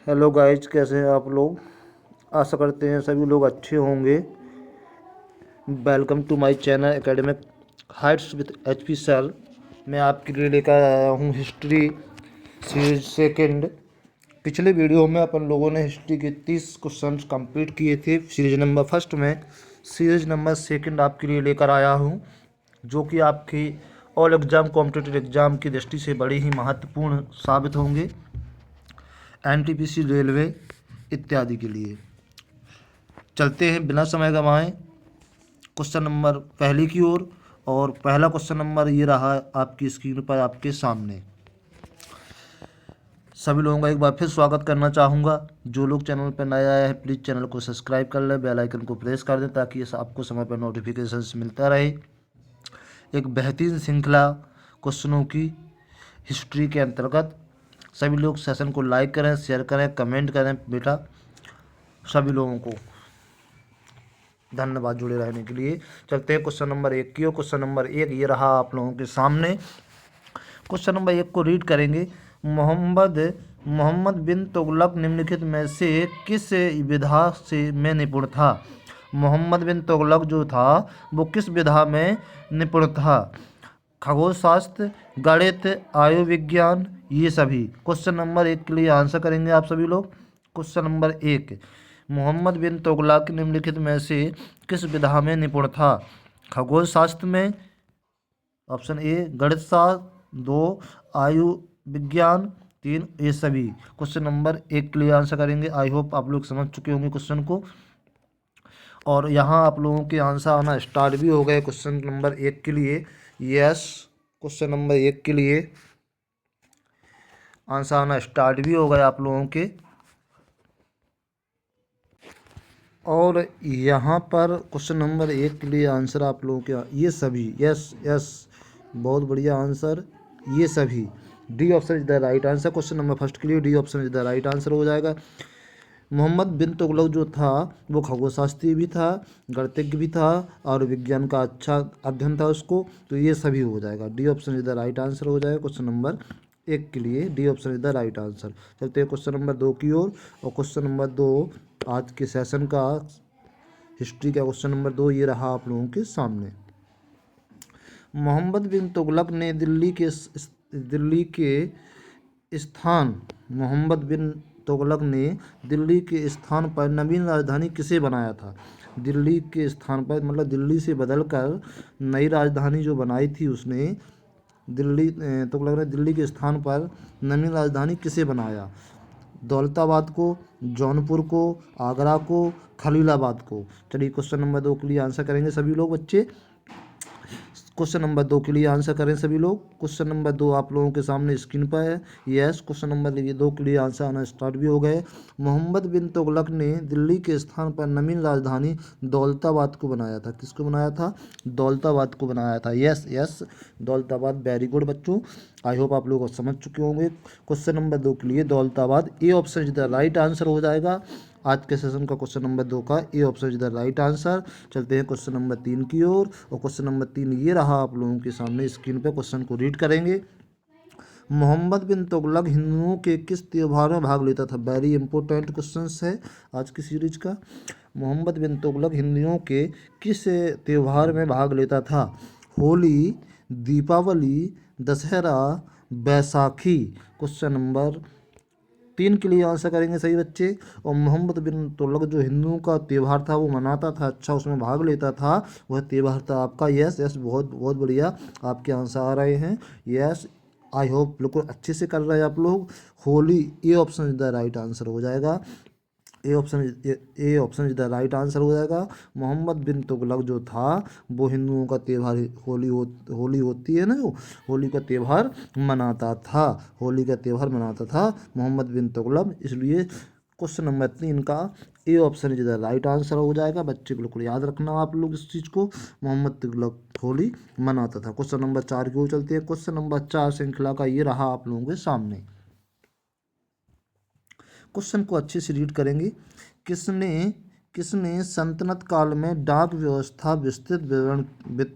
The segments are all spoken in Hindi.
हेलो गाइज, कैसे हैं आप लोग। आशा करते हैं सभी लोग अच्छे होंगे। Welcome to my channel academic heights with HP Sail. मैं आपके लिए लेकर आया हूँ हिस्ट्री सीरीज सेकंड। पिछले वीडियो में अपन लोगों ने हिस्ट्री के 30 क्वेश्चंस कंप्लीट किए थे सीरीज नंबर फर्स्ट में। सीरीज नंबर सेकंड आपके लिए लेकर आया हूँ, जो कि आपकी ऑल एग्ज़ाम कॉम्पिटिटिव एग्ज़ाम की दृष्टि से बड़ी ही महत्वपूर्ण साबित होंगे, एनटीपीसी, रेलवे इत्यादि के लिए। चलते हैं बिना समय गंवाए क्वेश्चन नंबर पहले की ओर। और पहला क्वेश्चन नंबर ये रहा आपकी स्क्रीन पर आपके सामने। सभी लोगों का एक बार फिर स्वागत करना चाहूँगा। जो लोग चैनल पर नए आए हैं प्लीज़ चैनल को सब्सक्राइब कर लें, बेल आइकन को प्रेस कर दें ताकि ये आपको समय पर नोटिफिकेशन मिलता रहे। एक बेहतरीन श्रृंखला क्वेश्चनों की हिस्ट्री के अंतर्गत सभी लोग सेशन को लाइक करें, शेयर करें, कमेंट करें। बेटा सभी लोगों को धन्यवाद जुड़े रहने के लिए। चलते हैं क्वेश्चन नंबर 1 की ओर। क्वेश्चन नंबर 1 ये रहा आप लोगों के सामने। क्वेश्चन नंबर 1 को रीड करेंगे। मोहम्मद बिन तुगलक निम्नलिखित में से किस विधा से में निपुण था। मोहम्मद बिन तुगलक जो था वो किस विधा में निपुण था। खगोल शास्त्र, गणित, आयु विज्ञान, ये सभी। क्वेश्चन नंबर 1 के लिए आंसर करेंगे आप सभी लोग। क्वेश्चन नंबर 1, मोहम्मद बिन तुगलक निम्नलिखित में से किस विधा में निपुण था। खगोल शास्त्र में, ऑप्शन ए गणित शास्त्र, 2 आयु विज्ञान, 3 ये सभी। क्वेश्चन नंबर 1 के लिए आंसर करेंगे। आई होप आप लोग समझ चुके होंगे क्वेश्चन को, और यहाँ आप लोगों के आंसर आना स्टार्ट भी हो गए क्वेश्चन नंबर 1 के लिए। यस, क्वेश्चन नंबर 1 के लिए आंसर आना स्टार्ट भी हो गए आप लोगों के। और यहाँ पर क्वेश्चन नंबर 1 के लिए आंसर आप लोगों के ये सभी। यस यस, बहुत बढ़िया आंसर, ये सभी। D option is the right answer. Question number first के लिए D option is the right answer हो जाएगा। मोहम्मद बिन तुगलक जो था वो खगोलशास्त्री भी था, गणितज्ञ भी था, और विज्ञान का अच्छा अध्ययन था उसको, तो ये सभी हो जाएगा। D option is the right answer हो जाएगा क्वेश्चन नंबर 1 के लिए। D option is the right answer. चलते हैं क्वेश्चन नंबर 2 की ओर। और क्वेश्चन नंबर 2 आज के सेशन का हिस्ट्री का क्वेश्चन नंबर 2 ये रहा आप लोगों के सामने। मोहम्मद बिन तुगलक ने मोहम्मद बिन तुगलक ने दिल्ली के स्थान पर नवीन राजधानी किसे बनाया था। दिल्ली के स्थान पर मतलब दिल्ली से बदलकर नई राजधानी जो बनाई थी उसने, तुगलक ने दिल्ली के स्थान पर नवीन राजधानी किसे बनाया। दौलताबाद को, जौनपुर को, आगरा को, खलीलाबाद को। चलिए क्वेश्चन नंबर 2 के लिए आंसर करेंगे सभी लोग बच्चे। क्वेश्चन नंबर 2 के लिए आंसर करें सभी लोग। क्वेश्चन नंबर 2 आप लोगों के सामने स्क्रीन पर है। यस, क्वेश्चन नंबर 2 के लिए आंसर आना स्टार्ट भी हो गए। मोहम्मद बिन तुगलक ने दिल्ली के स्थान पर नवीन राजधानी दौलताबाद को बनाया था। किसको बनाया था? दौलताबाद को बनाया था। Yes yes, Daulatabad. Very good बच्चों, आई होप आप लोग समझ चुके होंगे। क्वेश्चन नंबर 2 के लिए Daulatabad, A option is the right answer हो जाएगा। आज के सेशन का क्वेश्चन नंबर 2 का A option is the right answer. चलते हैं क्वेश्चन नंबर 3 की ओर। और क्वेश्चन नंबर 3 ये रहा आप लोगों के सामने स्क्रीन पे। क्वेश्चन को रीड करेंगे। मोहम्मद बिन तुगलक हिंदुओं के किस त्यौहार में भाग लेता था। वेरी इंपॉर्टेंट क्वेश्चन है आज की सीरीज का। मोहम्मद बिन तुगलक हिंदुओं के किस त्यौहार में भाग लेता था। होली, दीपावली, दशहरा, बैसाखी। क्वेश्चन नंबर 3 के लिए आंसर करेंगे सही बच्चे। और मोहम्मद बिन तुगलक जो हिंदुओं का त्यौहार था वो मनाता था, अच्छा उसमें भाग लेता था, वह त्यौहार था आपका। यस यस, बहुत बहुत बढ़िया आपके आंसर आ रहे हैं। यस, आई होप बिल्कुल अच्छे से कर रहे हैं आप लोग। Holi, A option is the right answer हो जाएगा। A option is the right answer हो जाएगा। मोहम्मद बिन तुगलक जो था वो हिंदुओं का त्यौहार होली होती है ना, जो होली का त्यौहार मनाता था। होली का त्यौहार मनाता था मोहम्मद बिन तुगलक, इसलिए क्वेश्चन नंबर 3 का A option is the right answer हो जाएगा। बच्चे बिल्कुल याद रखना आप लोग इस चीज़ को, मोहम्मद तुगलक होली मनाता था। क्वेश्चन नंबर 4 की ओर चलते हैं। क्वेश्चन नंबर 4 श्रृंखला का ये रहा आप लोगों के सामने। क्वेश्चन को अच्छे से रीड करेंगे। किसने किसने सल्तनत काल में डाक व्यवस्था विस्तृत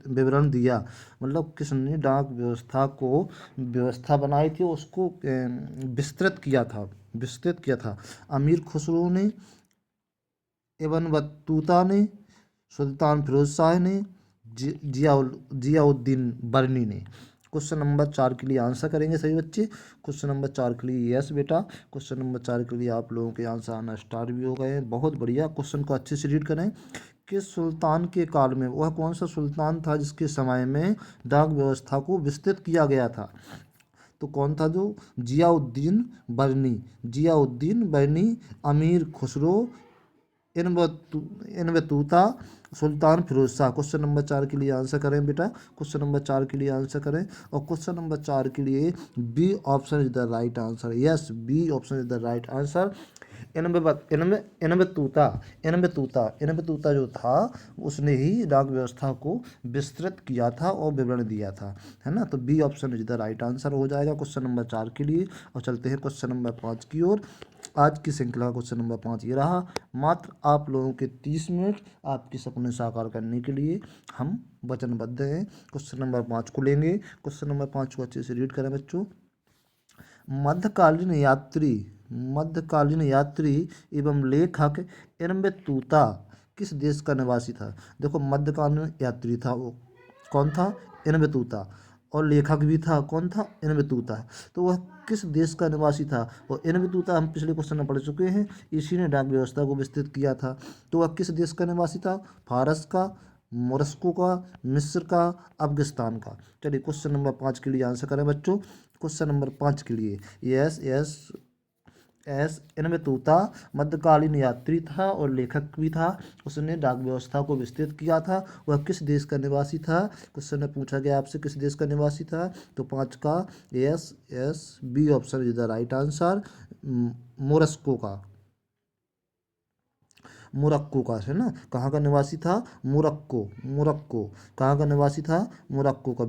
विवरण दिया। मतलब किसने डाक व्यवस्था को व्यवस्था बनाई थी, उसको विस्तृत किया था। अमीर खुसरो ने, इब्न बतूता ने, सुल्तान फिरोज शाह ने, जियाउद्दीन बरनी ने। क्वेश्चन नंबर 4 के लिए आंसर करेंगे सभी बच्चे। क्वेश्चन नंबर 4 के लिए यस बेटा। क्वेश्चन नंबर 4 के लिए आप लोगों के आंसर आना स्टार्ट भी हो गए हैं। बहुत बढ़िया। क्वेश्चन को अच्छे से रीड करें। किस सुल्तान के काल में, वह कौन सा सुल्तान था जिसके समय में डाक व्यवस्था को विस्तृत किया गया था? तो कौन था? जो जियाउद्दीन बरनी, अमीर खुसरो, इन बतूता, सुल्तान फिरोज शाह। क्वेश्चन नंबर 4 के लिए आंसर करें बेटा। क्वेश्चन नंबर 4 के लिए आंसर करें। और क्वेश्चन नंबर 4 के लिए B option is the right answer. Yes, B option is the right answer. Ibn Battuta जो था उसने ही डाक व्यवस्था को विस्तृत किया था और विवरण दिया था, है ना। तो B option is the right answer हो जाएगा क्वेश्चन नंबर 4 के लिए। और चलते हैं क्वेश्चन नंबर 5 की ओर। आज की श्रृंखला क्वेश्चन नंबर 5 ये रहा। मात्र आप लोगों के 30 मिनट आपके सपने साकार करने के लिए हम वचनबद्ध हैं। क्वेश्चन नंबर 5 को लेंगे। क्वेश्चन नंबर 5 को अच्छे से रीड करें बच्चों। मध्यकालीन यात्री एवं लेखक इनबतूता किस देश का निवासी था? देखो, मध्यकालीन यात्री था वो, कौन था? इनबतूता। और लेखक भी था, कौन था? इनबतूता। तो वह किस देश का निवासी था? और इनबतूता हम पिछले क्वेश्चन में पढ़ चुके हैं, इसी ने डाक व्यवस्था को विस्तृत किया था। तो वह किस देश का निवासी था? फारस का, मोरस्को का, मिस्र का, अफगानिस्तान का। चलिए क्वेश्चन नंबर 5 के लिए आंसर करें बच्चों। क्वेश्चन नंबर 5 के लिए यस यस एस इनबतूता मध्यकालीन यात्री था और लेखक भी था। उसने डाक व्यवस्था को विस्तृत किया था। वह किस देश का निवासी था? क्वेश्चन में पूछा गया आपसे किस देश का निवासी था। तो 5 का yes yes B option is the right answer. Morocco का, है ना। कहाँ का निवासी था? मोरक्को। कहाँ का निवासी था? मोरक्को का।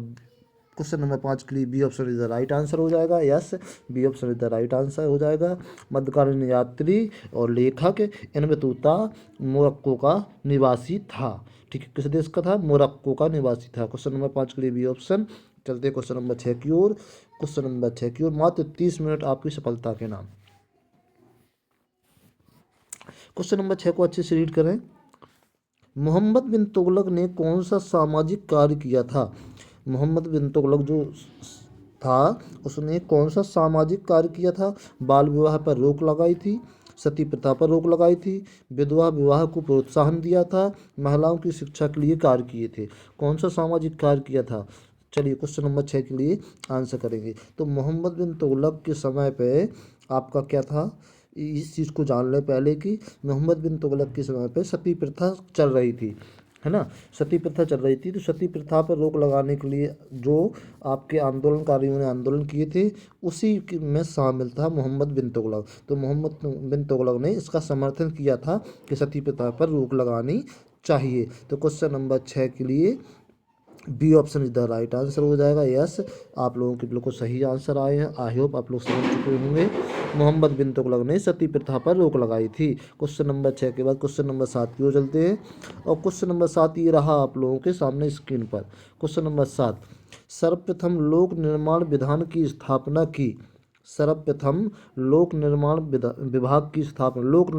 क्वेश्चन नंबर 5 के लिए B option is the right answer हो जाएगा। Yes, B option is the right answer हो जाएगा। मध्यकालीन यात्री और लेखक इनबतूता मोरक्को का निवासी था। ठीक है, किस देश का था? मोरक्को का निवासी था। क्वेश्चन नंबर 5 के लिए बी ऑप्शन। चलते क्वेश्चन नंबर 6 की ओर। क्वेश्चन नंबर 6 की ओर। मात्र 30 मिनट आपकी सफलता के नाम। क्वेश्चन नंबर 6 को अच्छे से रीड करें। मोहम्मद बिन तुगलक ने कौन सा सामाजिक कार्य किया था? मोहम्मद बिन तुगलक जो था उसने कौन सा सामाजिक कार्य किया था? बाल विवाह पर रोक लगाई थी, सती प्रथा पर रोक लगाई थी, विधवा विवाह को प्रोत्साहन दिया था, महिलाओं की शिक्षा के लिए कार्य किए थे। कौन सा सामाजिक कार्य किया था? चलिए क्वेश्चन नंबर 6 के लिए आंसर करेंगे। तो मोहम्मद बिन तुगलक के समय पे आपका क्या था? इस चीज़ को जान लें पहले कि मोहम्मद बिन तुगलक के समय पे सती प्रथा चल रही थी, है ना। सती प्रथा चल रही थी। तो सती प्रथा पर रोक लगाने के लिए जो आपके आंदोलनकारियों ने आंदोलन किए थे उसी में शामिल था मोहम्मद बिन तुगलक। तो मोहम्मद बिन तुगलक ने इसका समर्थन किया था कि सती प्रथा पर रोक लगानी चाहिए। तो क्वेश्चन नंबर 6 के लिए B option is the right answer हो जाएगा। यस, आप लोगों के बिल्कुल सही आंसर आए हैं। आई होप आप लोग समझ चुके होंगे। मोहम्मद बिन तुगलक ने सती प्रथा पर रोक लगाई थी। क्वेश्चन नंबर 6 के बाद क्वेश्चन नंबर 7 की ओर चलते हैं। और क्वेश्चन नंबर 7 ये रहा आप लोगों के सामने स्क्रीन पर। क्वेश्चन नंबर 7, सर्वप्रथम लोक निर्माण विधान की स्थापना की। सर्वप्रथम लोक निर्माण विभाग की स्थापना, लोक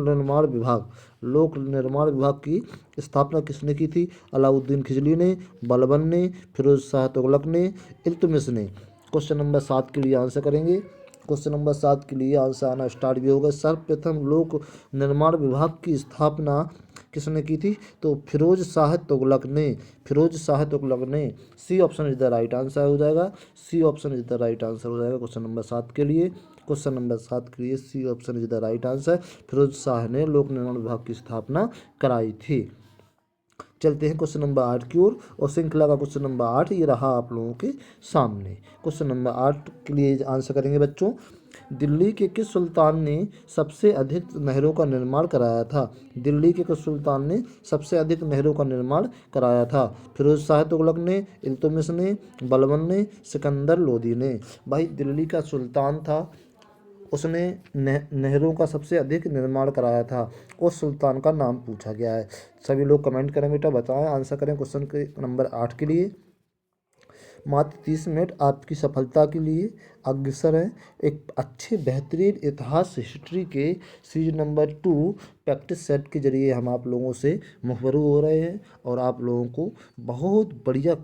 निर्माण विभाग की स्थापना किसने की थी? अलाउद्दीन खिलजी ने, बलबन ने, फिरोज शाह तुगलक ने, इल्तुतमिश ने। क्वेश्चन नंबर 7 के लिए आंसर करेंगे। क्वेश्चन नंबर 7 के लिए आंसर आना स्टार्ट भी होगा। सर्वप्रथम लोक निर्माण विभाग की स्थापना किसने की थी? तो फिरोज शाह तुगलक ने। C option is the right answer हो जाएगा। C option is the right answer हो जाएगा क्वेश्चन नंबर 7 के लिए। क्वेश्चन नंबर 7 के लिए C option is the right answer. Firoz Shah ने लोक निर्माण विभाग की स्थापना कराई थी। चलते हैं क्वेश्चन नंबर 8 की ओर। और श्रृंखला का क्वेश्चन नंबर 8 ये रहा आप लोगों के सामने। क्वेश्चन नंबर 8 के लिए आंसर करेंगे बच्चों। दिल्ली के किस सुल्तान ने सबसे अधिक नहरों का निर्माण कराया था? दिल्ली के किस सुल्तान ने सबसे अधिक नहरों का निर्माण कराया था? फिरोज शाह तुगलक ने, इल्तुतमिश ने, बलबन ने, सिकंदर लोदी ने। भाई दिल्ली का सुल्तान था उसने नहरों का सबसे अधिक निर्माण कराया था? उस सुल्तान का नाम पूछा गया है। सभी लोग कमेंट करें बेटा, बताएं, आंसर करें क्वेश्चन के नंबर 8 के लिए। मात्र 30 मिनट आपकी सफलता के लिए अग्रसर है। एक अच्छे बेहतरीन इतिहास हिस्ट्री के सीरीज नंबर 2 प्रैक्टिस सेट के जरिए हम आप लोगों से मुखबरू हो रहे हैं और आप लोगों को बहुत बढ़िया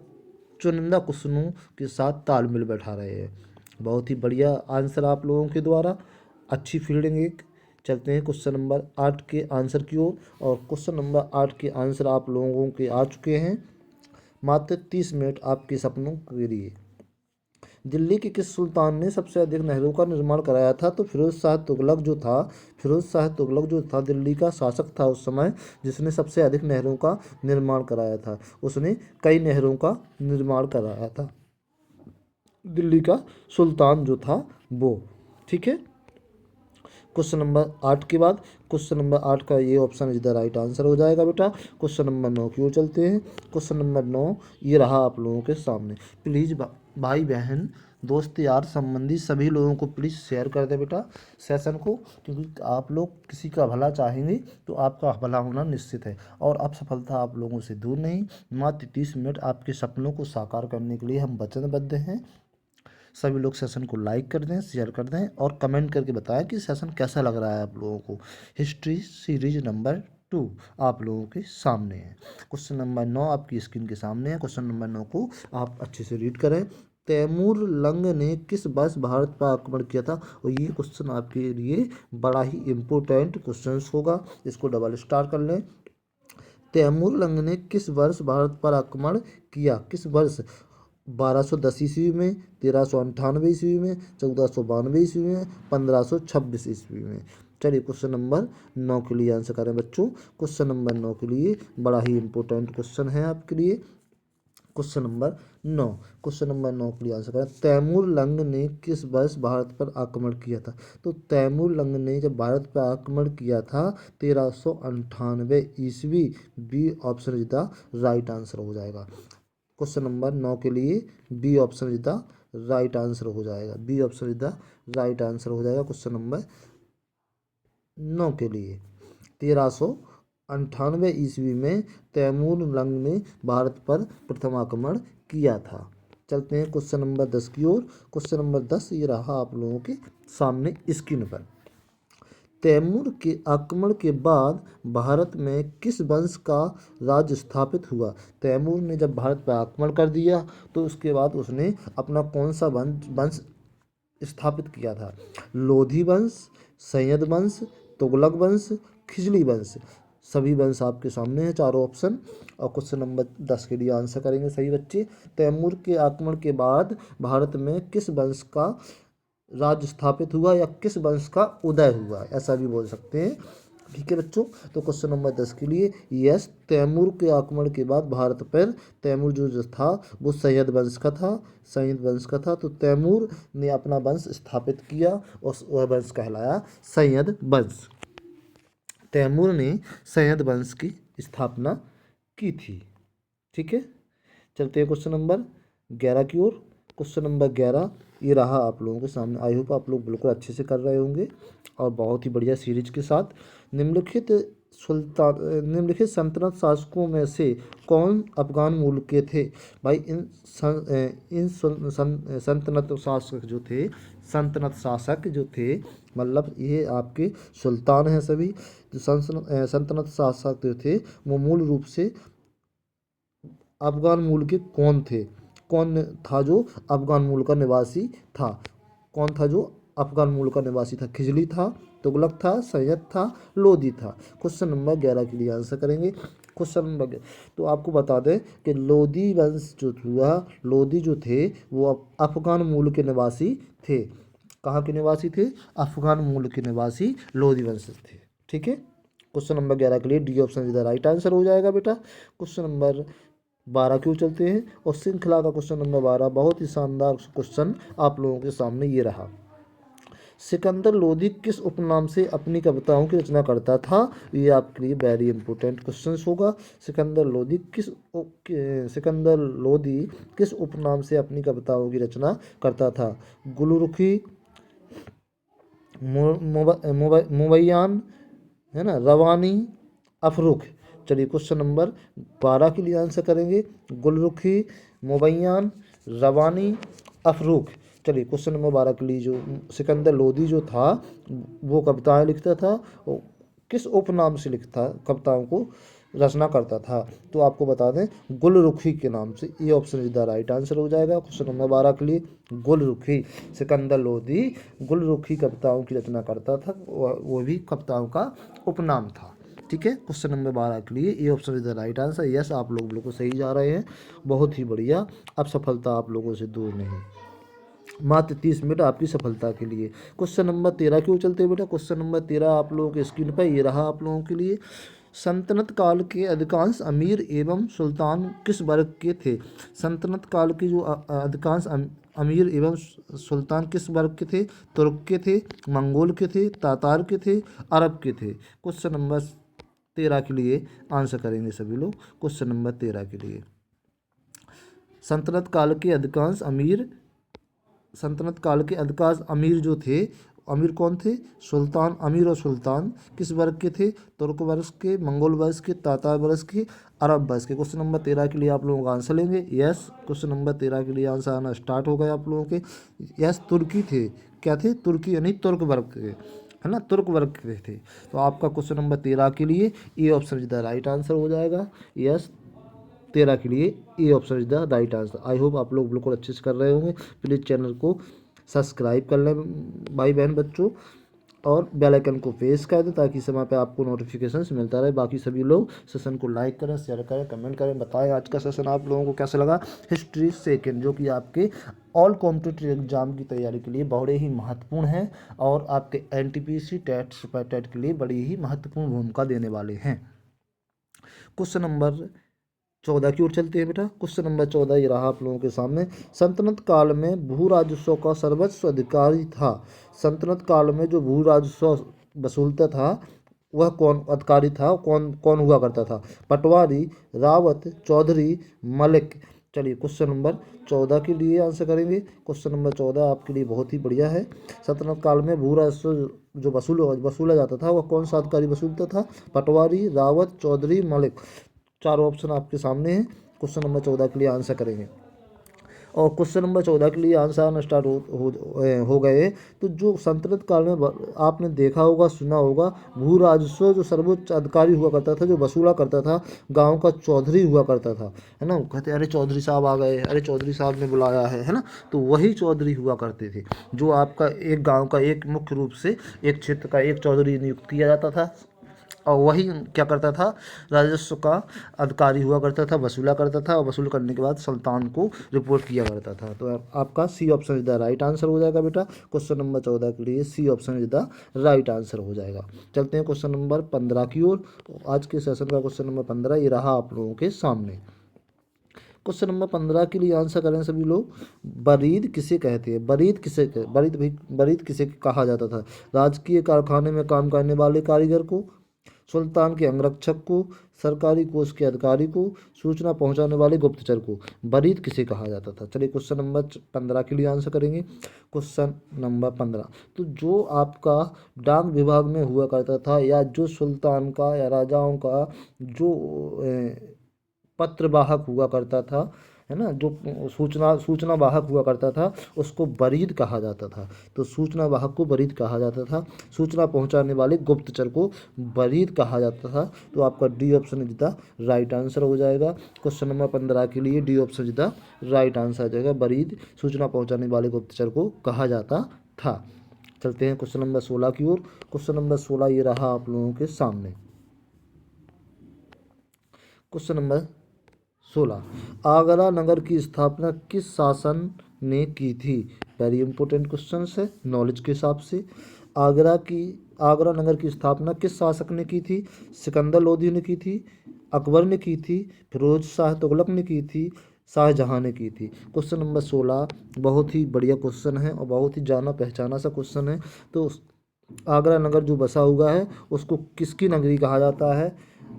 चुनिंदा क्वेश्चनों के साथ तालमेल बैठा रहे हैं। बहुत ही बढ़िया आंसर आप लोगों के द्वारा, अच्छी फील्डिंग एक। चलते हैं क्वेश्चन नंबर 8 के आंसर की ओर। और क्वेश्चन नंबर 8 के आंसर आप लोगों के आ चुके हैं। मात्र 30 मिनट आपके सपनों के लिए। दिल्ली के किस सुल्तान ने सबसे अधिक नहरों का निर्माण कराया था? तो फिरोज शाह तुगलक जो था, फिरोज शाह तुगलक जो था दिल्ली का शासक था उस समय, जिसने सबसे अधिक नहरों का निर्माण कराया था। उसने कई नहरों का निर्माण कराया था, दिल्ली का सुल्तान जो था वो। ठीक है, क्वेश्चन नंबर 8 के बाद क्वेश्चन नंबर 8 का ये option is the right answer हो जाएगा बेटा। क्वेश्चन नंबर 9 की ओर चलते हैं। क्वेश्चन नंबर 9 ये रहा आप लोगों के सामने। प्लीज़ भाई बहन दोस्त यार संबंधी सभी लोगों को प्लीज़ शेयर कर दे बेटा सेशन को, क्योंकि आप लोग किसी का भला चाहेंगे तो आपका भला होना निश्चित है। और अब सफलता आप लोगों से दूर नहीं, मात्र 30 मिनट आपके सपनों को साकार करने के लिए हम वचनबद्ध हैं। सभी लोग सेशन को लाइक कर दें, शेयर कर दें और कमेंट करके बताएं कि सेशन कैसा लग रहा है आप लोगों को। हिस्ट्री सीरीज नंबर 2 आप लोगों के सामने है। क्वेश्चन नंबर 9 आपकी स्क्रीन के सामने है। क्वेश्चन नंबर 9 को आप अच्छे से रीड करें। तैमूर लंग ने किस वर्ष भारत पर आक्रमण किया था? और ये क्वेश्चन आपके लिए बड़ा ही इम्पोर्टेंट क्वेश्चन होगा, इसको डबल स्टार कर लें। तैमूर लंग ने किस वर्ष भारत पर आक्रमण किया? किस वर्ष? 1210 ईस्वी में, 1398 ईस्वी में, 1492 ईस्वी में, 1526 ईस्वी में। चलिए क्वेश्चन नंबर 9 के लिए आंसर करें बच्चों। क्वेश्चन नंबर 9 के लिए बड़ा ही इंपॉर्टेंट क्वेश्चन है आपके लिए। क्वेश्चन नंबर 9, क्वेश्चन नंबर 9 के लिए आंसर करें। तैमूर लंग ने किस वर्ष भारत पर आक्रमण किया था? तो तैमूर लंग ने जब भारत पर आक्रमण किया था 1398 ईस्वी। B option is the right answer हो जाएगा। क्वेश्चन नंबर 9 के लिए B option is the right answer हो जाएगा। B option is the right answer हो जाएगा क्वेश्चन नंबर 9 के लिए। 1398 ईस्वी में तैमूर लंग ने भारत पर प्रथम आक्रमण किया था। चलते हैं क्वेश्चन नंबर 10 की ओर। क्वेश्चन नंबर 10 ये रहा आप लोगों के सामने स्क्रीन पर। तैमूर के आक्रमण के बाद भारत में किस वंश का राज स्थापित हुआ? तैमूर ने जब भारत पर आक्रमण कर दिया तो उसके बाद उसने अपना कौन सा वंश स्थापित किया था? लोधी वंश, सैयद वंश, तुगलक वंश, खिजली वंश। सभी वंश आपके सामने हैं, चारों ऑप्शन। और क्वेश्चन नंबर 10 के लिए आंसर करेंगे सही बच्चे। तैमूर के आक्रमण के बाद भारत में किस वंश का राज्य स्थापित हुआ या किस वंश का उदय हुआ, ऐसा भी बोल सकते हैं। ठीक है बच्चों, तो क्वेश्चन नंबर 10 के लिए यस, तैमूर के आक्रमण के बाद भारत पर, तैमूर जो था वो सैयद वंश का था, सैयद वंश का था। तो तैमूर ने अपना वंश स्थापित किया और वह वंश कहलाया सैयद वंश। तैमूर ने सैयद वंश की स्थापना की थी। ठीक है, चलते हैं क्वेश्चन नंबर 11 की ओर। क्वेश्चन नंबर 11 ये रहा आप लोगों के सामने। आई होप आप लोग बिल्कुल अच्छे से कर रहे होंगे और बहुत ही बढ़िया सीरीज के साथ। निम्नलिखित निम्नलिखित सल्तनत शासकों में से कौन अफगान मूल के थे? भाई इन सल्तनत शासक जो थे, मतलब ये आपके सुल्तान हैं सभी। जो सल्तनत शासक जो थे वो मूल रूप से अफगान मूल के कौन थे? कौन था जो अफगान मूल का निवासी था? कौन था जो अफगान मूल का निवासी था? खिजली था, तुगलक था, सैयद था, लोधी था। क्वेश्चन नंबर 11 के लिए आंसर करेंगे। क्वेश्चन नंबर तो आपको बता दें कि लोधी वंश जो हुआ, लोधी जो थे वो अफगान मूल के निवासी थे। कहाँ के निवासी थे? अफगान मूल के निवासी लोधी वंश थे। ठीक है, क्वेश्चन नंबर 11 के लिए डी ऑप्शन इधर राइट आंसर हो जाएगा बेटा। क्वेश्चन नंबर 12 क्यों चलते हैं और श्रृंखला का क्वेश्चन नंबर 12 बहुत ही शानदार क्वेश्चन आप लोगों के सामने ये रहा। सिकंदर लोधी किस उपनाम से अपनी कविताओं की रचना करता था? ये आपके लिए वेरी इंपॉर्टेंट क्वेश्चन होगा। सिकंदर लोधी किस उपनाम से अपनी कविताओं की रचना करता था? गुलरुखी, मुबैयान, है ना, रवानी, अफरुख। चलिए क्वेश्चन नंबर 12 के लिए आंसर करेंगे। गुलरुखी, मुबैयान, रवानी, अफरुख। चलिए क्वेश्चन नंबर 12 के लिए, जो सिकंदर लोदी जो था वो कविताएं लिखता था, वो किस उपनाम से लिखता, कविताओं को रचना करता था? तो आपको बता दें, गुलरुखी के नाम से। ये option is the right answer हो जाएगा क्वेश्चन नंबर 12 के लिए। गुलरुखी, सिकंदर लोदी गुलरुखी कविताओं की रचना करता था, वो भी कविताओं का उपनाम था। ठीक है, क्वेश्चन नंबर 12 के लिए ये option is the right answer. Yes, आप लोग बिल्कुल सही जा रहे हैं, बहुत ही बढ़िया। अब सफलता आप लोगों से दूर नहीं। मात्र 30 मिनट आपकी सफलता के लिए। क्वेश्चन नंबर 13 क्यों चलते हैं बेटा? क्वेश्चन नंबर 13 आप लोगों के स्क्रीन पर ये रहा आप लोगों के लिए। सल्तनत काल के अधिकांश अमीर एवं सुल्तान किस वर्ग के थे? सल्तनत काल के जो अधिकांश अमीर एवं सुल्तान किस वर्ग के थे? तुर्क के थे, मंगोल के थे, तातार के थे, अरब के थे? क्वेश्चन नंबर 13 के लिए आंसर करेंगे सभी लोग। क्वेश्चन नंबर 13 के लिए, सल्तनत काल के अधिकांश अमीर, सल्तनत काल के अधिकांश अमीर जो थे, अमीर कौन थे? सुल्तान। अमीर और सुल्तान किस वर्ग के थे? तुर्क वर्ग के, मंगोल वर्ग के, तातार वर्ग के, अरब वर्ग के। क्वेश्चन नंबर 13 के लिए आप लोगों का आंसर लेंगे। यस, क्वेश्चन नंबर 13 के लिए आंसर आना स्टार्ट हो गया आप लोगों के। यस, तुर्की थे। क्या थे? तुर्की, यानी तुर्क वर्ग के, है ना, तुर्क वर्ग के थे। तो आपका क्वेश्चन नंबर 13 के लिए A option is the right answer हो जाएगा। यस, 13 के लिए A option is the right answer. I hope आप लोग बिल्कुल अच्छे से कर रहे होंगे। प्लीज़ चैनल को सब्सक्राइब कर लें भाई बहन बच्चों, और बेल आइकन को प्रेस कर दें ताकि समय पे आपको नोटिफिकेशंस मिलता रहे। बाकी सभी लोग सेशन को लाइक करें, शेयर करें, कमेंट करें, बताएं आज का सेशन आप लोगों को कैसा लगा। हिस्ट्री सेकेंड, जो कि आपके ऑल कॉम्पिटिटिव एग्जाम की तैयारी के लिए बड़े ही महत्वपूर्ण हैं, और आपके एनटीपीसी टेट, सुपर टेट के लिए बड़ी ही महत्वपूर्ण भूमिका देने वाले हैं। क्वेश्चन नंबर 14 की ओर चलते हैं बेटा। क्वेश्चन नंबर 14 ये रहा आप लोगों के सामने। सल्तनत काल में भू राजस्व का सर्वस्व अधिकारी था। सल्तनत काल में जो भू राजस्व वसूलता था वह कौन अधिकारी था? कौन कौन हुआ करता था? पटवारी, रावत, चौधरी, मलिक। चलिए क्वेश्चन नंबर 14 के लिए आंसर करेंगे। क्वेश्चन नंबर 14 आपके लिए बहुत ही बढ़िया है। सल्तनत काल में भू राजस्व जो वसूला जाता था वह कौन सा अधिकारी वसूलता था? पटवारी, रावत, चौधरी, मलिक। चारों ऑप्शन आपके सामने हैं। क्वेश्चन नंबर 14 के लिए आंसर करेंगे, और क्वेश्चन नंबर 14 के लिए आंसर आना स्टार्ट हो गए। तो जो सल्तनत काल में आपने देखा होगा, सुना होगा, भू राजस्व जो सर्वोच्च अधिकारी हुआ करता था, जो वसूला करता था, गांव का चौधरी हुआ करता था, है ना। कहते अरे चौधरी साहब आ गए, अरे चौधरी साहब ने बुलाया है ना। तो वही चौधरी हुआ करते थे, जो आपका एक गाँव का एक मुख्य रूप से एक क्षेत्र का एक चौधरी नियुक्त किया जाता था, और वही क्या करता था? राजस्व का अधिकारी हुआ करता था, वसूला करता था, और वसूल करने के बाद सुल्तान को रिपोर्ट किया करता था। तो आपका C option is the right answer हो जाएगा बेटा। क्वेश्चन नंबर 14 के लिए C option is the right answer हो जाएगा। चलते हैं क्वेश्चन नंबर 15 की ओर। आज के सेशन का क्वेश्चन नंबर 15 ये रहा आप लोगों के सामने। क्वेश्चन नंबर 15 के लिए आंसर करें सभी लोग। बरीद किसे कहते हैं? बरीद किसे कहा जाता था? राजकीय कारखाने में काम करने वाले कारीगर को, सुल्तान के अंगरक्षक को, सरकारी कोष के अधिकारी को, सूचना पहुंचाने वाले गुप्तचर को बरीद किसे कहा जाता था? चलिए क्वेश्चन नंबर 15 के लिए आंसर करेंगे। क्वेश्चन नंबर 15, तो जो आपका डाक विभाग में हुआ करता था, या जो सुल्तान का या राजाओं का जो पत्रवाहक हुआ करता था, है ना, जो सूचना वाहक हुआ करता था, उसको बरीद कहा जाता था। तो सूचना वाहक को बरीद कहा जाता था, सूचना पहुंचाने वाले गुप्तचर को बरीद कहा जाता था। तो आपका D option is the right answer हो जाएगा। क्वेश्चन नंबर 15 के लिए D option is the right answer आ जाएगा। बरीद सूचना पहुंचाने वाले गुप्तचर को कहा जाता था। चलते हैं क्वेश्चन नंबर 16 की ओर। क्वेश्चन नंबर 16 ये रहा आप लोगों के सामने। क्वेश्चन नंबर 16, आगरा नगर की स्थापना किस शासन ने की थी? वेरी इंपॉर्टेंट क्वेश्चन है नॉलेज के हिसाब से। आगरा नगर की स्थापना किस शासक ने की थी? सिकंदर लोदी ने की थी, अकबर ने की थी, फिरोज शाह तुगलक ने की थी, शाहजहां ने की थी? क्वेश्चन नंबर 16 बहुत ही बढ़िया क्वेश्चन है, और बहुत ही जाना पहचाना सा क्वेश्चन है। तो आगरा नगर जो बसा हुआ है उसको किसकी नगरी कहा जाता है?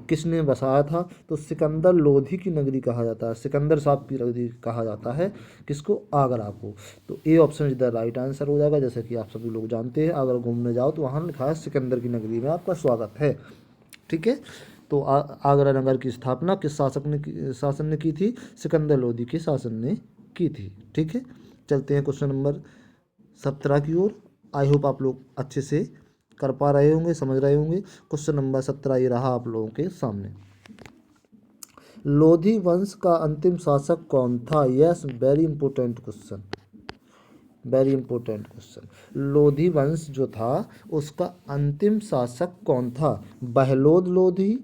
किसने बसाया था? तो सिकंदर लोधी की नगरी कहा जाता है, सिकंदर साहब की नगरी कहा जाता है किसको? आगरा को। तो A option is the right answer हो जाएगा। जैसे कि आप सभी लोग जानते हैं, अगर घूमने जाओ तो वहाँ लिखा है सिकंदर की नगरी में आपका स्वागत है। ठीक है। तो आगरा नगर की स्थापना किस शासन ने की थी? सिकंदर लोधी के शासन ने की थी। ठीक है। चलते हैं क्वेश्चन नंबर 17 की ओर। आई होप आप लोग अच्छे से कर पा रहे होंगे, समझ रहे होंगे। क्वेश्चन नंबर 17 ये रहा आप लोगों के सामने। लोधी वंश का अंतिम शासक कौन था? Yes, very important question, very important question. Lodhi वंश जो था उसका अंतिम शासक कौन था? बहलोद लोधी,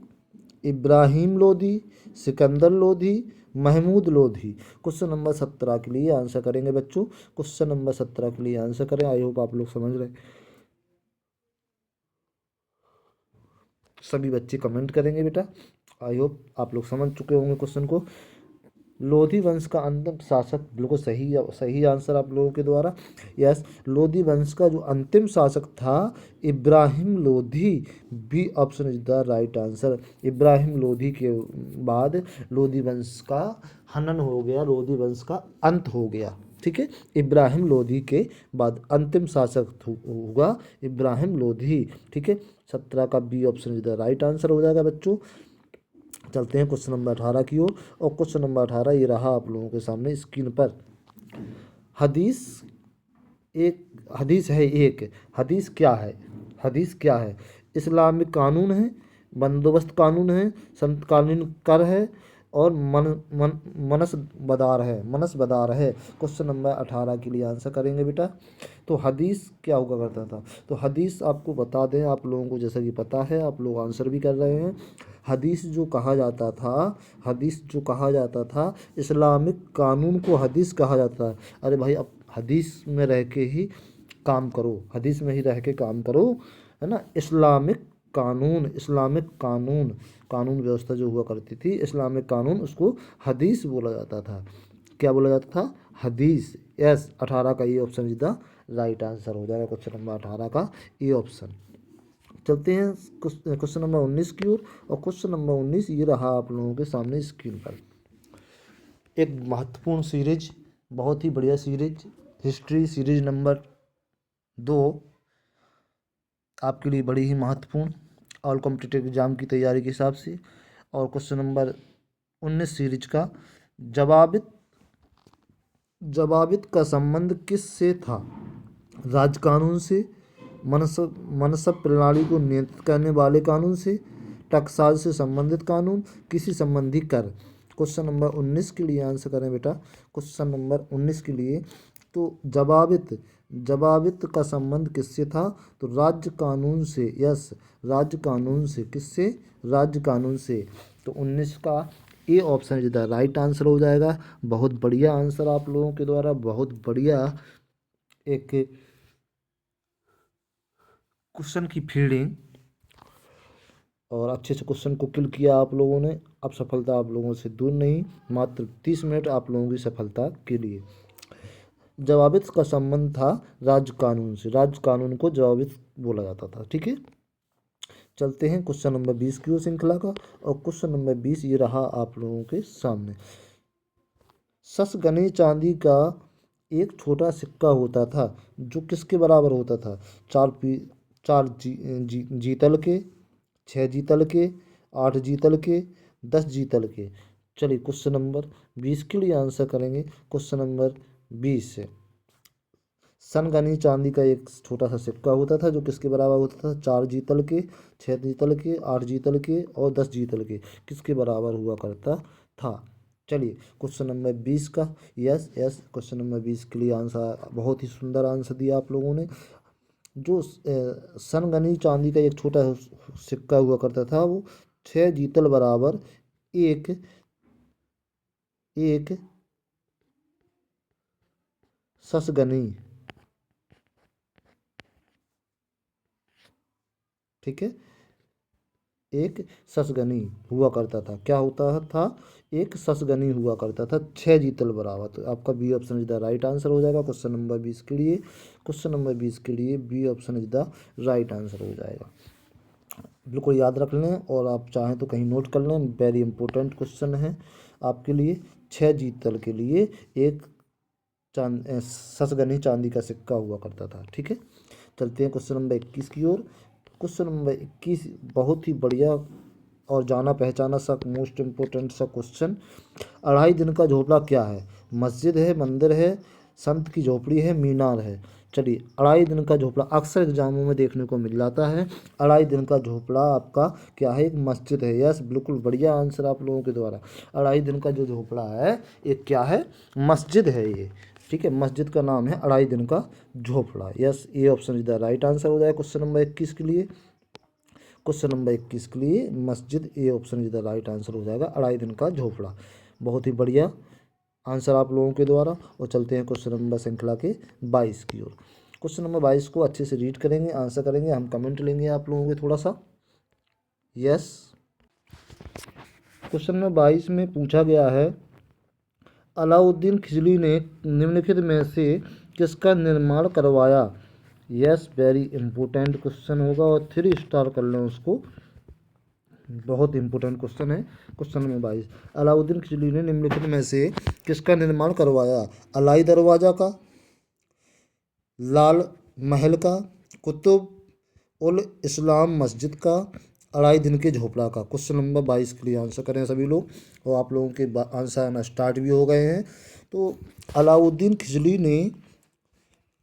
इब्राहिम लोधी, सिकंदर लोधी, महमूद लोधी। क्वेश्चन नंबर 17 के लिए आंसर करेंगे बच्चों। क्वेश्चन नंबर 17 के लिए आंसर करें। आई होप आप लोग समझ रहे, सभी बच्चे कमेंट करेंगे बेटा। आई होप आप लोग समझ चुके होंगे क्वेश्चन को। लोधी वंश का अंतिम शासक, बिल्कुल सही सही आंसर आप लोगों के द्वारा। यस, लोधी वंश का जो अंतिम शासक था Ibrahim Lodhi. B option is the right answer. Ibrahim Lodhi के बाद लोधी वंश का हनन हो गया, लोधी वंश का अंत हो गया। ठीक है। इब्राहिम लोधी के बाद अंतिम शासक होगा इब्राहिम लोधी। ठीक है। 17 का B option is the right answer हो जाएगा बच्चों। चलते हैं क्वेश्चन नंबर 18 की ओर। और क्वेश्चन नंबर 18 ये रहा आप लोगों के सामने स्क्रीन पर। हदीस एक हदीस है एक, हदीस क्या है? हदीस क्या है? इस्लामिक कानून है, बंदोबस्त कानून है, संत कानून कर है, और मनस बदार है। क्वेश्चन नंबर 18 के लिए आंसर करेंगे बेटा। तो हदीस क्या हुआ करता था? तो हदीस आपको बता दें, आप लोगों को जैसा कि पता है, आप लोग आंसर भी कर रहे हैं। हदीस जो कहा जाता था, हदीस जो कहा जाता था, इस्लामिक कानून को हदीस कहा जाता है। अरे भाई, अब हदीस में रह के ही काम करो, हदीस में ही रह के काम करो, है ना। इस्लामिक कानून, इस्लामिक कानून, कानून व्यवस्था जो हुआ करती थी इस्लामिक कानून, उसको हदीस बोला जाता था। क्या बोला जाता था? हदीस। यस, 18 का ये option is the right answer हो जाएगा। क्वेश्चन नंबर 18 का ये ऑप्शन। चलते हैं क्वेश्चन नंबर 19 की ओर। और क्वेश्चन नंबर 19 ये रहा आप लोगों के सामने स्क्रीन पर। एक महत्वपूर्ण सीरीज, बहुत ही बढ़िया सीरीज, हिस्ट्री सीरीज नंबर 2, आपके लिए बड़ी ही महत्वपूर्ण, ऑल कॉम्पिटिटिव एग्जाम की तैयारी के हिसाब से। और क्वेश्चन नंबर 19 सीरीज का जवाबित, जवाबित का संबंध किस से था? राज कानून से, मनसब प्रणाली को नियंत्रित करने वाले कानून से, टकसाल से संबंधित कानून, किसी संबंधी कर। क्वेश्चन नंबर 19 के लिए आंसर करें बेटा। क्वेश्चन नंबर 19 के लिए तो जवाबित, जवाबित का संबंध किससे था? तो राज्य कानून से। यस, राज्य कानून से। किससे? राज्य कानून से। तो 19 का A option is the right answer हो जाएगा। बहुत बढ़िया आंसर आप लोगों के द्वारा, बहुत बढ़िया एक क्वेश्चन की फील्डिंग, और अच्छे से क्वेश्चन को किल किया आप लोगों ने। अब सफलता आप लोगों से दूर नहीं, मात्र 30 मिनट आप लोगों की सफलता के लिए। जवाबित का संबंध था राज्य कानून से, राज्य कानून को जवाबित बोला जाता था। ठीक है। चलते हैं क्वेश्चन नंबर 20 की ओर श्रृंखला का। और क्वेश्चन नंबर 20 ये रहा आप लोगों के सामने। ससगनी चांदी का एक छोटा सिक्का होता था जो किसके बराबर होता था? चार जीतल के, 6 जीतल के, 8 जीतल के, 10 जीतल के। चलिए क्वेश्चन नंबर 20 के लिए आंसर करेंगे। क्वेश्चन नंबर 20 से, सनगनी चांदी का एक छोटा सा सिक्का होता था जो किसके बराबर होता था? 4 जीतल के, 6 जीतल के, 8 जीतल के, और 10 जीतल के। किसके बराबर हुआ करता था? चलिए क्वेश्चन नंबर 20 का, यस यस, क्वेश्चन नंबर 20 के लिए आंसर, बहुत ही सुंदर आंसर दिया आप लोगों ने। जो सनगनी चांदी का एक छोटा सिक्का हुआ करता था वो 6 जीतल बराबर एक एक ससगनी। ठीक है। एक ससगनी हुआ करता था। क्या होता था? एक ससगनी हुआ करता था 6 जीतल बराबर। तो आपका B option is the right answer हो जाएगा क्वेश्चन नंबर 20 के लिए। क्वेश्चन नंबर 20 के लिए B option is the right answer हो जाएगा। बिल्कुल याद रख लें, और आप चाहें तो कहीं नोट कर लें, वेरी इंपॉर्टेंट क्वेश्चन है आपके लिए। 6 जीतल के लिए एक ससगनी चांदी का सिक्का हुआ करता था। ठीक है, चलते हैं क्वेश्चन नंबर 21 की ओर। क्वेश्चन नंबर 21 बहुत ही बढ़िया और जाना पहचाना सा मोस्ट इम्पोर्टेंट सा क्वेश्चन। 2.5 दिन का झोपड़ा क्या है? मस्जिद है, मंदिर है, संत की झोपड़ी है, मीनार है। चलिए, 2.5 दिन का झोपड़ा अक्सर एग्जामों में देखने को मिल जाता है। 2.5 दिन का झोपड़ा आपका क्या है? एक मस्जिद है। यस, बिल्कुल बढ़िया आंसर आप लोगों के द्वारा। 2.5 दिन का जो झोपड़ा है एक क्या है? मस्जिद है ये। ठीक है, मस्जिद का नाम है 2.5 दिन का झोपड़ा। यस, ये option is the right answer हो जाएगा क्वेश्चन नंबर 21 के लिए। क्वेश्चन नंबर 21 के लिए मस्जिद, A option is the right answer हो जाएगा 2.5 दिन का झोपड़ा। बहुत ही बढ़िया आंसर आप लोगों के द्वारा। और चलते हैं क्वेश्चन नंबर श्रृंखला के 22 की ओर। क्वेश्चन नंबर 22 को अच्छे से रीड करेंगे, आंसर करेंगे, हम कमेंट लेंगे आप लोगों के थोड़ा सा। यस, क्वेश्चन नंबर 22 में पूछा गया है, अलाउद्दीन खिलजी ने निम्नलिखित में से किसका निर्माण करवाया? यस, वेरी इंपॉर्टेंट क्वेश्चन होगा और 3 स्टार कर लें उसको, बहुत इंपॉर्टेंट क्वेश्चन है। क्वेश्चन नंबर 22, अलाउद्दीन खिलजी ने निम्नलिखित में से किसका निर्माण करवाया? अलाई दरवाजा का, लाल महल का, कुतुब उल इस्लाम मस्जिद का, 2.5 दिन के झोपड़ा का। क्वेश्चन नंबर 22 के लिए आंसर करें सभी लोग, और आप लोगों के आंसर आना स्टार्ट भी हो गए हैं। तो अलाउद्दीन खिलजी ने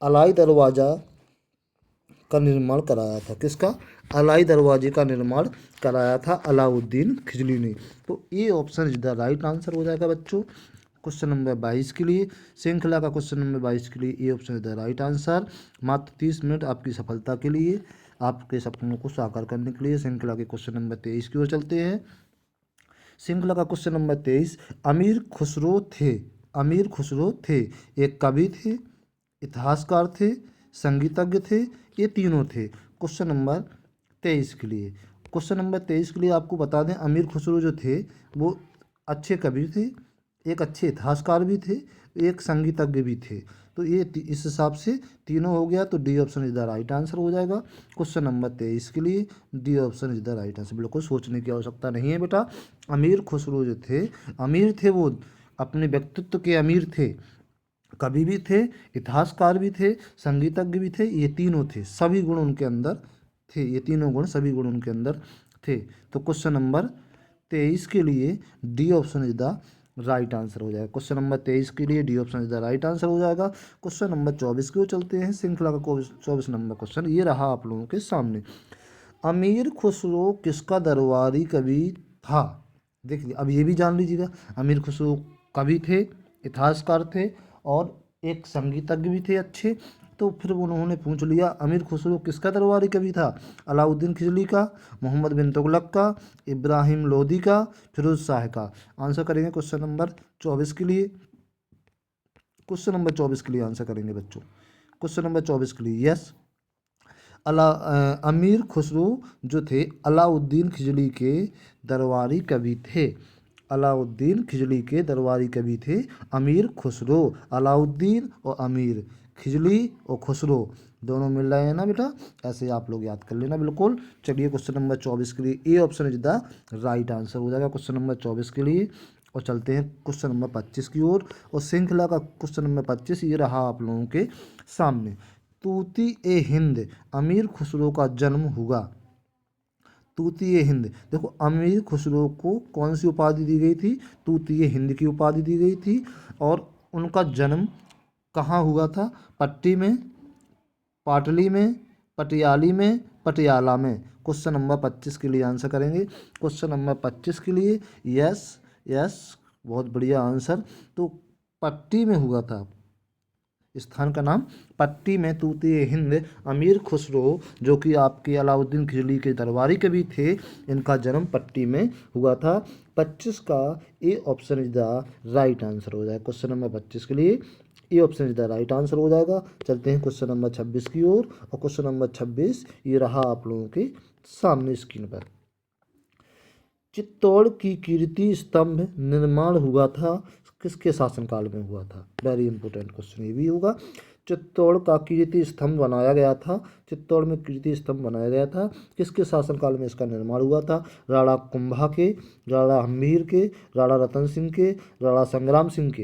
अलाई दरवाज़ा का निर्माण कराया था। किसका? अलाई दरवाजे का निर्माण कराया था अलाउद्दीन खिलजी ने। तो ये option is the right answer हो जाएगा बच्चों क्वेश्चन नंबर 22 के लिए। श्रृंखला का क्वेश्चन नंबर 22 के लिए ये option is the right answer. मात्र 30 मिनट आपकी सफलता के लिए, आपके सपनों को साकार करने के लिए। श्रृंखला के क्वेश्चन नंबर 23 की ओर चलते हैं। श्रृंखला का क्वेश्चन नंबर 23, अमीर खुसरो थे, अमीर खुसरो थे एक कवि थे, इतिहासकार थे, संगीतज्ञ थे, ये तीनों थे। क्वेश्चन नंबर 23 के लिए, क्वेश्चन नंबर 23 के लिए आपको बता दें, अमीर खुसरो जो थे वो अच्छे कवि थे, एक अच्छे इतिहासकार भी थे, एक संगीतज्ञ भी थे। तो ये इस हिसाब से तीनों हो गया, तो D option is the right answer हो जाएगा क्वेश्चन नंबर 23 के लिए। D option is the right answer, बिल्कुल सोचने की आवश्यकता नहीं है बेटा। अमीर खुसरो जो थे, अमीर थे वो अपने व्यक्तित्व के अमीर थे, कवि भी थे, इतिहासकार भी थे, संगीतज्ञ भी थे, ये तीनों थे, सभी गुण उनके अंदर थे, ये तीनों गुण सभी गुण उनके अंदर थे। तो क्वेश्चन नंबर 23 के लिए D option is the right answer हो जाएगा। क्वेश्चन नंबर 23 के लिए D option is the right answer हो जाएगा। क्वेश्चन नंबर 24 की ओर चलते हैं। श्रृंखला का 24 नंबर क्वेश्चन ये रहा आप लोगों के सामने। अमीर खुसरो किसका दरबारी कवि था? देखिए, अब ये भी जान लीजिएगा, अमीर खुसरो कवि थे, इतिहासकार थे और एक संगीतज्ञ भी थे अच्छे। तो फिर उन्होंने पूछ लिया, अमीर खुसरो किसका दरबारी कवि था? अलाउद्दीन खिलजी का, मोहम्मद बिन तुगलक का, इब्राहिम लोदी का, फिरोज शाह का। आंसर करेंगे क्वेश्चन नंबर 24 के लिए। क्वेश्चन नंबर 24 के लिए आंसर करेंगे बच्चों। क्वेश्चन नंबर 24 के लिए यस, अमीर खुसरो जो थे अलाउद्दीन खिलजी के दरबारी कवि थे। अलाउद्दीन खिलजी के दरबारी कवि थे अमीर खुसरो। अलाउद्दीन और अमीर, खिलजी और खुसरो दोनों मिल रहे हैं ना बेटा, ऐसे आप लोग याद कर लेना बिल्कुल। चलिए, क्वेश्चन नंबर 24 के लिए A option is the right answer हो जाएगा क्वेश्चन नंबर 24 के लिए। और चलते हैं क्वेश्चन नंबर 25 की ओर। और श्रृंखला का क्वेश्चन नंबर 25 ये रहा आप लोगों के सामने। तूती ए हिंद अमीर खुसरो का जन्म हुआ। तूती ए हिंद, देखो अमीर खुसरो को कौन सी उपाधि दी गई थी? तूती ए हिंद की उपाधि दी गई थी। और उनका जन्म कहाँ हुआ था? पट्टी में, पाटली में, पटियाली में, पटियाला में। क्वेश्चन नंबर 25 के लिए आंसर करेंगे। क्वेश्चन नंबर 25 के लिए यस, यस, बहुत बढ़िया आंसर। तो पट्टी में हुआ था, स्थान का नाम पट्टी में। तूती हिंद अमीर खुसरो जो कि आपके अलाउद्दीन खिलजी के दरबारी कवि थे, इनका जन्म पट्टी में हुआ था। 25 का A option is the right answer हो जाएगा क्वेश्चन नंबर 25 के लिए। A option is the right answer हो जाएगा। चलते हैं क्वेश्चन नंबर 26 की ओर। और क्वेश्चन नंबर 26 ये रहा आप लोगों के सामने स्क्रीन पर। चित्तौड़ की कीर्ति स्तंभ निर्माण हुआ था किसके शासनकाल में हुआ था? वेरी इंपॉर्टेंट क्वेश्चन ये भी होगा। चित्तौड़ का कीर्ति स्तंभ बनाया गया था। चित्तौड़ में कीर्ति स्तंभ बनाया गया था। किसके शासनकाल में इसका निर्माण हुआ था? राणा कुंभा के, राणा हम्मीर के, राणा रतन सिंह के, राणा संग्राम सिंह के।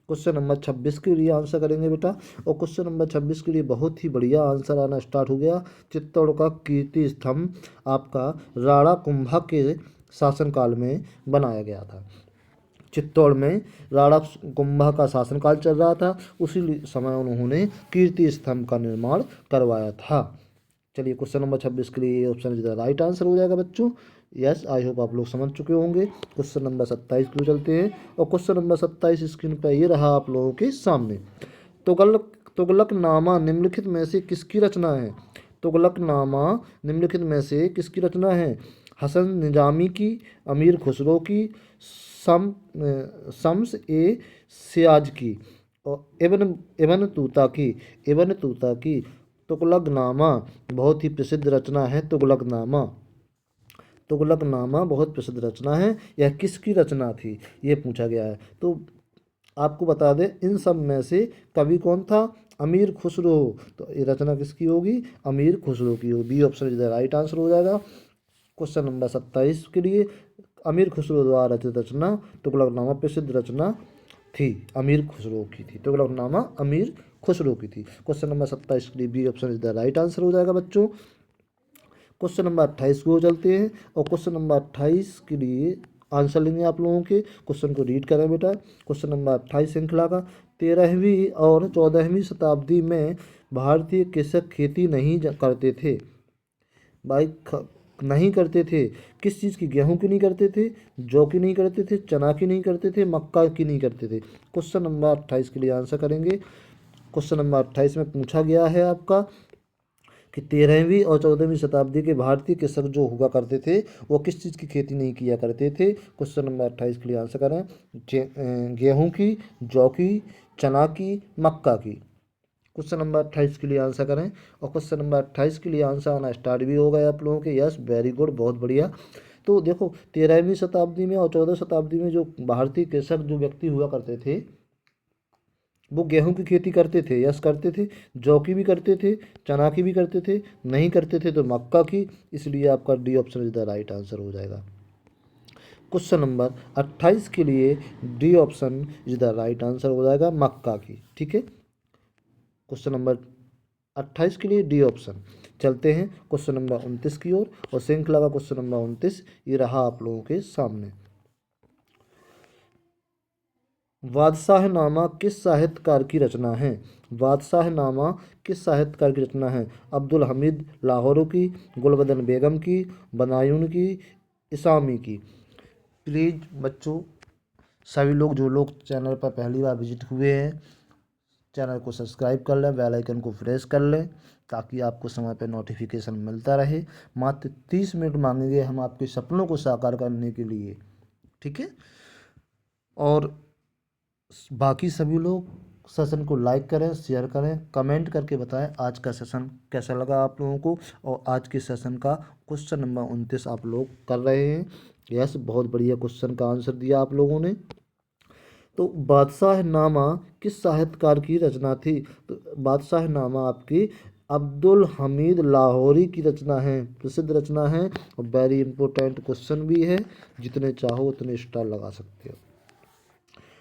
क्वेश्चन नंबर 26 के लिए आंसर करेंगे बेटा। और क्वेश्चन नंबर 26 के लिए बहुत ही बढ़िया आंसर आना स्टार्ट हो गया। चित्तौड़ का कीर्ति स्तंभ आपका राणा कुंभा के शासनकाल में बनाया गया था। चित्तौड़ में राणा कुंभा का शासनकाल चल रहा था, उसी समय उन्होंने कीर्ति स्तंभ का निर्माण करवाया था। चलिए क्वेश्चन नंबर 26 के लिए option is the right answer हो जाएगा बच्चों। यस, आई होप आप लोग समझ चुके होंगे। क्वेश्चन नंबर 27 के लिए चलते हैं। और क्वेश्चन नंबर 27 स्क्रीन पर ये रहा आप लोगों के सामने। तुगलकनामा निम्नलिखित में से किसकी रचना है? तुगलकनामा निम्नलिखित में से किसकी रचना है? हसन निजामी की, अमीर खुसरो की, शम्स ए सियाज की और इब्न तूता की। इब्न तूता की तुगलकनामा बहुत ही प्रसिद्ध रचना है। तुगलकनामा बहुत प्रसिद्ध रचना है। यह किसकी रचना थी, ये पूछा गया है। तो आपको बता दें, इन सब में से कवि कौन था? अमीर खुसरो। तो ये रचना किसकी होगी? अमीर खुसरो की होगी। B option is the right answer हो जाएगा। क्वेश्चन नंबर 27 के लिए, अमीर खुसरो द्वारा रचित रचना तुगलकनामा प्रसिद्ध रचना थी, अमीर खुसरो की थी। तुगलकनामा अमीर खुसरो की थी। क्वेश्चन नंबर 27 के लिए B option is the right answer हो जाएगा बच्चों। क्वेश्चन नंबर 28 को चलते हैं। और क्वेश्चन नंबर 28 के लिए आंसर लेंगे आप लोगों के। क्वेश्चन को रीड करें बेटा। क्वेश्चन नंबर 28 श्रृंखला का, 13वीं और 14वीं शताब्दी में भारतीय कृषक खेती नहीं करते थे। भाई नहीं करते थे। किस चीज़ की? गेहूं की नहीं करते थे, जौ की नहीं करते थे, चना की नहीं करते थे, मक्का की नहीं करते थे। क्वेश्चन नंबर 28 के लिए आंसर करेंगे। क्वेश्चन नंबर 28 में पूछा गया है आपका कि 13वीं और 14वीं शताब्दी के भारतीय कृषक जो हुआ करते थे वो किस चीज़ की खेती नहीं किया करते थे। क्वेश्चन नंबर 28 के लिए आंसर करें। गेहूं की, जौ की, चना की, मक्का की। क्वेश्चन नंबर 28 के लिए आंसर करें। और क्वेश्चन नंबर 28 के लिए आंसर आना स्टार्ट भी हो गया आप लोगों के। यस, वेरी गुड, बहुत बढ़िया। तो देखो, 13वीं शताब्दी में और 14वीं शताब्दी में जो भारतीय कृषक जो व्यक्ति हुआ करते थे वो गेहूं की खेती करते थे। यस, करते थे। जौ की भी करते थे, चना की भी करते थे। नहीं करते थे तो मक्का की। इसलिए आपका D option is the right answer हो जाएगा। क्वेश्चन नंबर 28 के लिए D option is the right answer हो जाएगा, मक्का की। ठीक है, क्वेश्चन नंबर 28 के लिए डी ऑप्शन। चलते हैं क्वेश्चन नंबर 29 की ओर। और श्रृंखला का क्वेश्चन नंबर 29 ये रहा आप लोगों के सामने। बादशाहनामा किस साहित्यकार की रचना है? बादशाहनामा किस साहित्यकार की रचना है? अब्दुल हमीद लाहौरी की, गुलबदन बेगम की, बदायूं की, इसामी की। प्लीज़ बच्चों, सभी लोग जो लोग चैनल पर पहली बार विजिट हुए हैं, चैनल को सब्सक्राइब कर लें, बेल आइकन को प्रेस कर लें ताकि आपको समय पर नोटिफिकेशन मिलता रहे। मात्र 30 मिनट मांगेंगे हम आपके सपनों को साकार करने के लिए। ठीक है, और बाकी सभी लोग सेशन को लाइक करें, शेयर करें, कमेंट करके बताएं आज का सेशन कैसा लगा आप लोगों को। और आज के सेशन का क्वेश्चन नंबर 29 आप लोग कर रहे हैं। यस, बहुत बढ़िया क्वेश्चन का आंसर दिया आप लोगों ने। तो बादशाहनामा किस साहित्यकार की रचना थी? तो बादशाहनामा आपकी अब्दुल हमीद लाहौरी की रचना है, प्रसिद्ध रचना है। और वेरी इंपॉर्टेंट क्वेश्चन भी है, जितने चाहो उतने स्टार लगा सकते हो।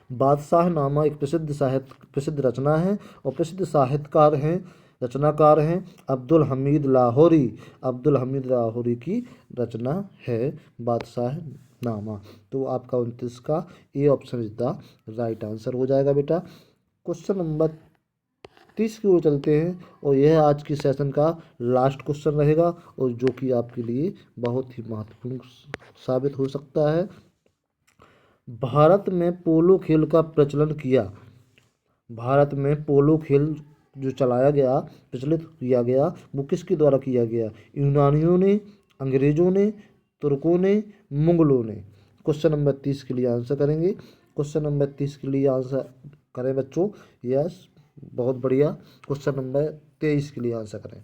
बादशाहनामा एक प्रसिद्ध रचना है और प्रसिद्ध साहित्यकार हैं, रचनाकार हैं अब्दुल हमीद लाहौरी। अब्दुल हमीद लाहौरी की रचना है बादशाहनामा। तो आपका 29 का A option is the right answer हो जाएगा बेटा। क्वेश्चन नंबर 30 की ओर चलते हैं। और यह आज की सेशन का लास्ट क्वेश्चन रहेगा और जो कि आपके लिए बहुत ही महत्वपूर्ण साबित हो सकता है। भारत में पोलो खेल का प्रचलन किया। भारत में पोलो खेल जो चलाया गया, प्रचलित किया गया, वो किसके द्वारा किया गया? यूनानियों ने, अंग्रेजों ने, तुर्कों ने, मुगलों ने। क्वेश्चन नंबर 30 के लिए आंसर करेंगे। क्वेश्चन नंबर 30 के लिए आंसर करें बच्चों। यस, बहुत बढ़िया। क्वेश्चन नंबर 23 के लिए आंसर करें।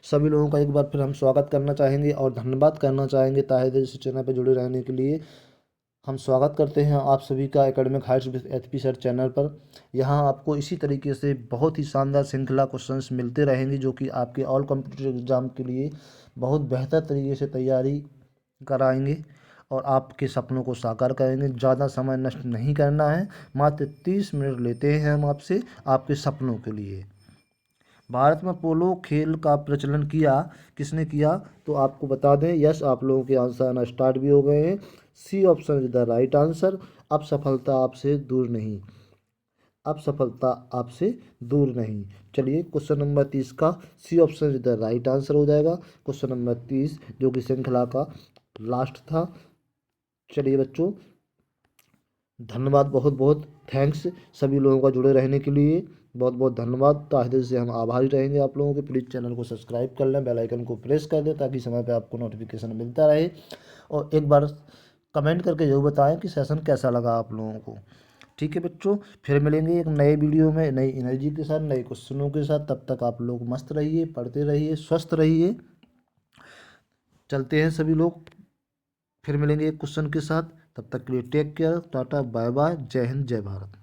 सभी लोगों का एक बार फिर हम स्वागत करना चाहेंगे और धन्यवाद करना चाहेंगे तहे दिल से चैनल पर जुड़े रहने के लिए। हम स्वागत करते हैं आप सभी का academic heights with HP sir channel पर। यहाँ आपको इसी तरीके से बहुत ही शानदार श्रृंखला क्वेश्चंस मिलते रहेंगे जो कि आपके ऑल कॉम्पिटिटिव एग्ज़ाम के लिए बहुत बेहतर तरीके से तैयारी कराएंगे और आपके सपनों को साकार करेंगे। ज़्यादा समय नष्ट नहीं करना है, मात्र 30 मिनट लेते हैं हम आपसे आपके सपनों के लिए। भारत में पोलो खेल का प्रचलन किसने किया? तो आपको बता दें, यस, आप लोगों के आंसर आना स्टार्ट भी हो गए हैं। C option is the right answer. अब सफलता आपसे दूर नहीं, अब सफलता आपसे दूर नहीं। चलिए क्वेश्चन नंबर 30 का C option is the right answer हो जाएगा। क्वेश्चन नंबर 30 जो कि श्रृंखला का लास्ट था। चलिए बच्चों, धन्यवाद, बहुत बहुत थैंक्स सभी लोगों का जुड़े रहने के लिए, बहुत बहुत धन्यवाद। तहे दिल से हम आभारी रहेंगे आप लोगों के। प्लीज़ चैनल को सब्सक्राइब कर लें, बेल आइकन को प्रेस कर दें ताकि समय पे आपको नोटिफिकेशन मिलता रहे। और एक बार कमेंट करके जरूर बताएं कि सेशन कैसा लगा आप लोगों को। ठीक है बच्चों, फिर मिलेंगे एक नए वीडियो में नई एनर्जी के साथ, नए क्वेश्चनों के साथ। तब तक आप लोग मस्त रहिए, पढ़ते रहिए, स्वस्थ रहिए। चलते हैं सभी लोग, फिर मिलेंगे एक क्वेश्चन के साथ। तब तक के लिए take care, tata, bye bye, जय हिंद, जय भारत।